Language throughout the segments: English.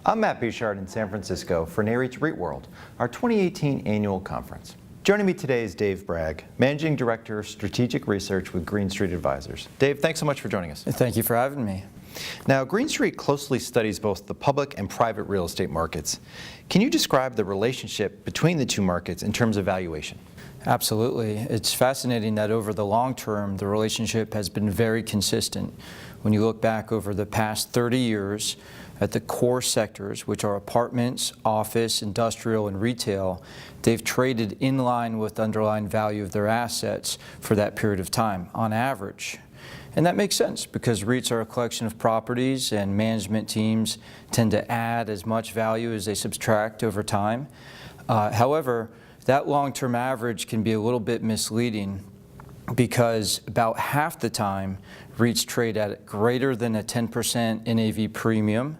I'm Matt Bouchard in San Francisco for NAREIT's REIT World, our 2018 annual conference. Joining me today is Dave Bragg, Managing Director of Strategic Research with Green Street Advisors. Dave, thanks so much for joining us. Thank you for having me. Now, Green Street closely studies both the public and private real estate markets. Can you describe the relationship between the two markets in terms of valuation? Absolutely. It's fascinating that over the long term, the relationship has been very consistent. When you look back over the past 30 years at the core sectors, which are apartments, office, industrial, and retail, they've traded in line with the underlying value of their assets for that period of time, on average. And that makes sense because REITs are a collection of properties and management teams tend to add as much value as they subtract over time. However, that long-term average can be a little bit misleading because about half the time REITs trade at greater than a 10% NAV premium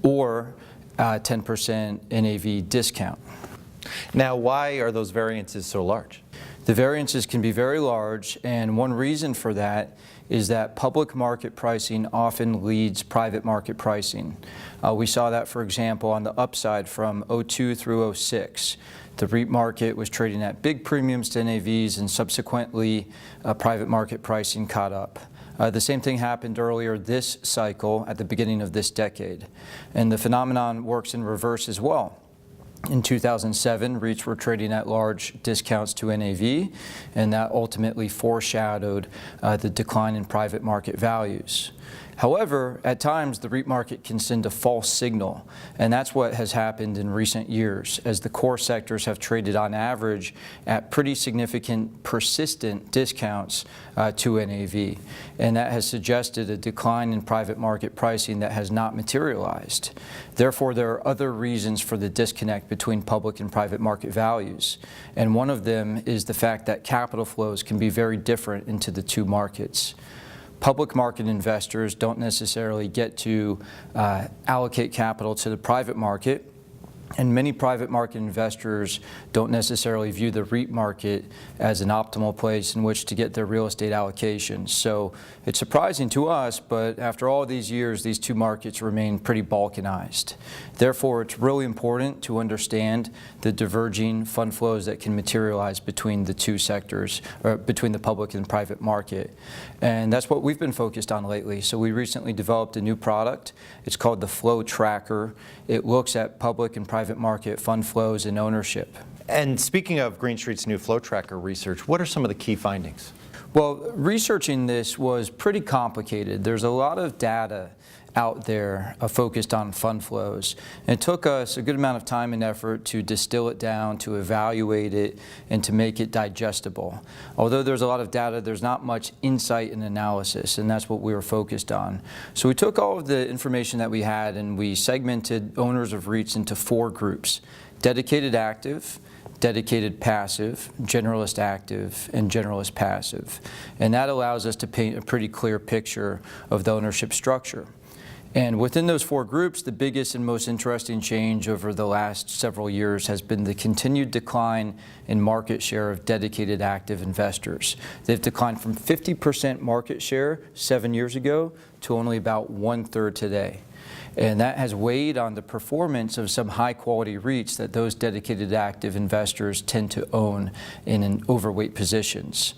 or 10% NAV discount. Now, why are those variances so large? The variances can be very large, and one reason for that is that public market pricing often leads private market pricing. We saw that, for example, on the upside from 02 through 06. The REIT market was trading at big premiums to NAVs, and subsequently private market pricing caught up. The same thing happened earlier this cycle at the beginning of this decade. And the phenomenon works in reverse as well. In 2007, REITs were trading at large discounts to NAV, and that ultimately foreshadowed the decline in private market values. However, at times the REIT market can send a false signal, and that's what has happened in recent years as the core sectors have traded on average at pretty significant persistent discounts to NAV, and that has suggested a decline in private market pricing that has not materialized. Therefore, there are other reasons for the disconnect between public and private market values, and one of them is the fact that capital flows can be very different into the two markets. Public market investors don't necessarily get to allocate capital to the private market, and many private market investors don't necessarily view the REIT market as an optimal place in which to get their real estate allocations. So it's surprising to us, but after all these years, these two markets remain pretty balkanized. Therefore, it's really important to understand the diverging fund flows that can materialize between the two sectors, or between the public and private market. And that's what we've been focused on lately. So we recently developed a new product. It's called the Flow Tracker. It looks at public and private market fund flows and ownership. And speaking of Green Street's new Flow Tracker research, what are some of the key findings? Well, researching this was pretty complicated. There's a lot of data out there focused on fund flows. And it took us a good amount of time and effort to distill it down, to evaluate it, and to make it digestible. Although there's a lot of data, there's not much insight and analysis, and that's what we were focused on. So we took all of the information that we had and we segmented owners of REITs into 4 groups: dedicated active, dedicated passive, generalist active, and generalist passive. And that allows us to paint a pretty clear picture of the ownership structure. And within those 4 groups, the biggest and most interesting change over the last several years has been the continued decline in market share of dedicated active investors. They've declined from 50% market share 7 years ago to only about 1/3 today. And that has weighed on the performance of some high-quality REITs that those dedicated active investors tend to own in overweight positions.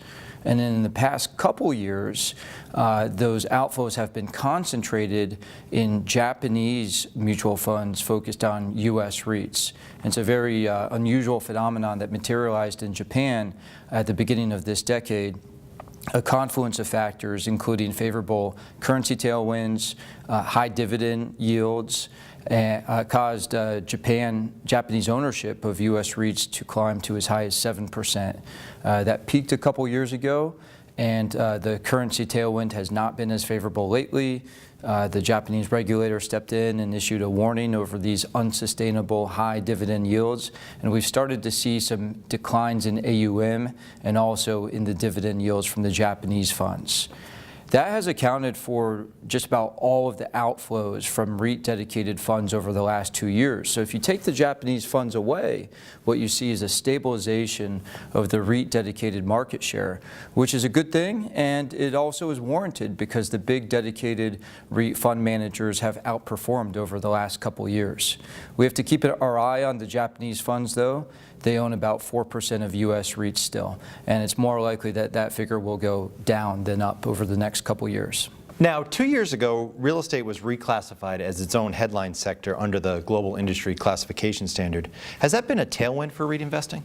And in the past couple years, those outflows have been concentrated in Japanese mutual funds focused on U.S. REITs. And it's a very unusual phenomenon that materialized in Japan at the beginning of this decade. A confluence of factors, including favorable currency tailwinds, high dividend yields, caused Japanese ownership of U.S. REITs to climb to as high as 7%. That peaked a couple years ago, and the currency tailwind has not been as favorable lately. The Japanese regulator stepped in and issued a warning over these unsustainable high dividend yields, and we've started to see some declines in AUM and also in the dividend yields from the Japanese funds. That has accounted for just about all of the outflows from REIT-dedicated funds over the last 2 years. So if you take the Japanese funds away, what you see is a stabilization of the REIT-dedicated market share, which is a good thing, and it also is warranted because the big dedicated REIT fund managers have outperformed over the last couple years. We have to keep our eye on the Japanese funds, though. They own about 4% of U.S. REITs still, and it's more likely that that figure will go down than up over the next couple years. Now, 2 years ago, real estate was reclassified as its own headline sector under the Global Industry Classification Standard. Has that been a tailwind for REIT investing?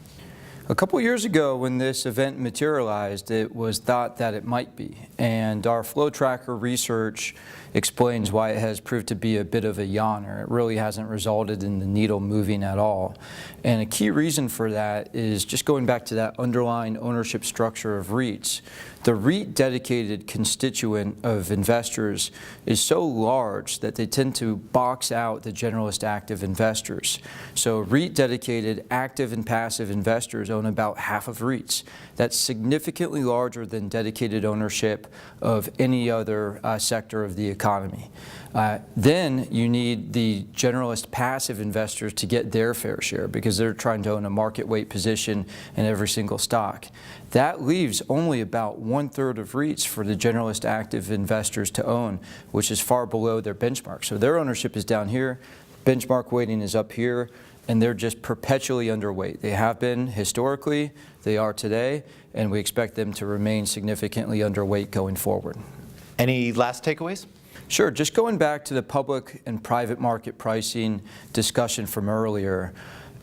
A couple years ago, when this event materialized, it was thought that it might be, and our flow tracker research explains why it has proved to be a bit of a yawner. It really hasn't resulted in the needle moving at all. And a key reason for that is just going back to that underlying ownership structure of REITs. The REIT-dedicated constituent of investors is so large that they tend to box out the generalist active investors. So REIT-dedicated active and passive investors own about half of REITs. That's significantly larger than dedicated ownership of any other sector of the economy. Then you need the generalist passive investors to get their fair share because they're trying to own a market weight position in every single stock. That leaves only about 1/3 of REITs for the generalist active investors to own, which is far below their benchmark. So their ownership is down here, benchmark weighting is up here, and they're just perpetually underweight. They have been historically, they are today, and we expect them to remain significantly underweight going forward. Any last takeaways? Sure, just going back to the public and private market pricing discussion from earlier,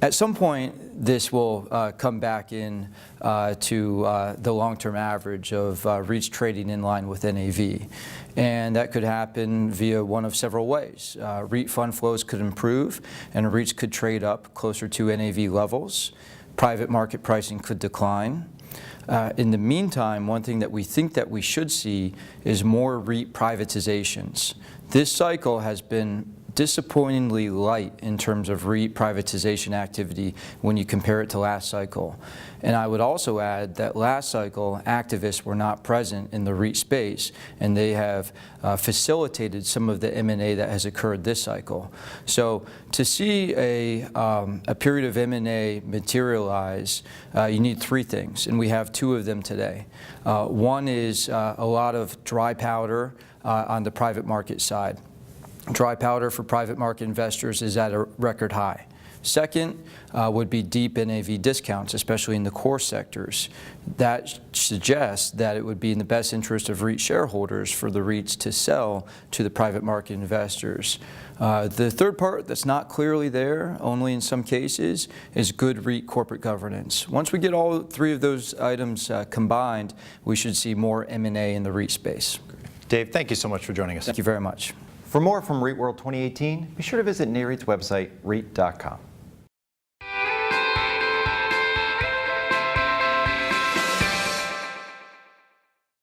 at some point this will come back in to the long-term average of REITs trading in line with NAV. And that could happen via one of several ways. REIT fund flows could improve and REITs could trade up closer to NAV levels. Private market pricing could decline. In the meantime, one thing that we think that we should see is more REIT privatizations. This cycle has been disappointingly light in terms of REIT privatization activity when you compare it to last cycle. And I would also add that last cycle, activists were not present in the REIT space, and they have facilitated some of the M&A that has occurred this cycle. So to see a period of M&A materialize, you need three things, and we have two of them today. One is a lot of dry powder on the private market side. Dry powder for private market investors is at a record high. Second would be deep NAV discounts, especially in the core sectors. That suggests that it would be in the best interest of REIT shareholders for the REITs to sell to the private market investors. The third part that's not clearly there, only in some cases, is good REIT corporate governance. Once we get all three of those items combined, we should see more M&A in the REIT space. Dave, thank you so much for joining us. Thank you very much. For more from REIT World 2018, be sure to visit NAREIT's website, REIT.com.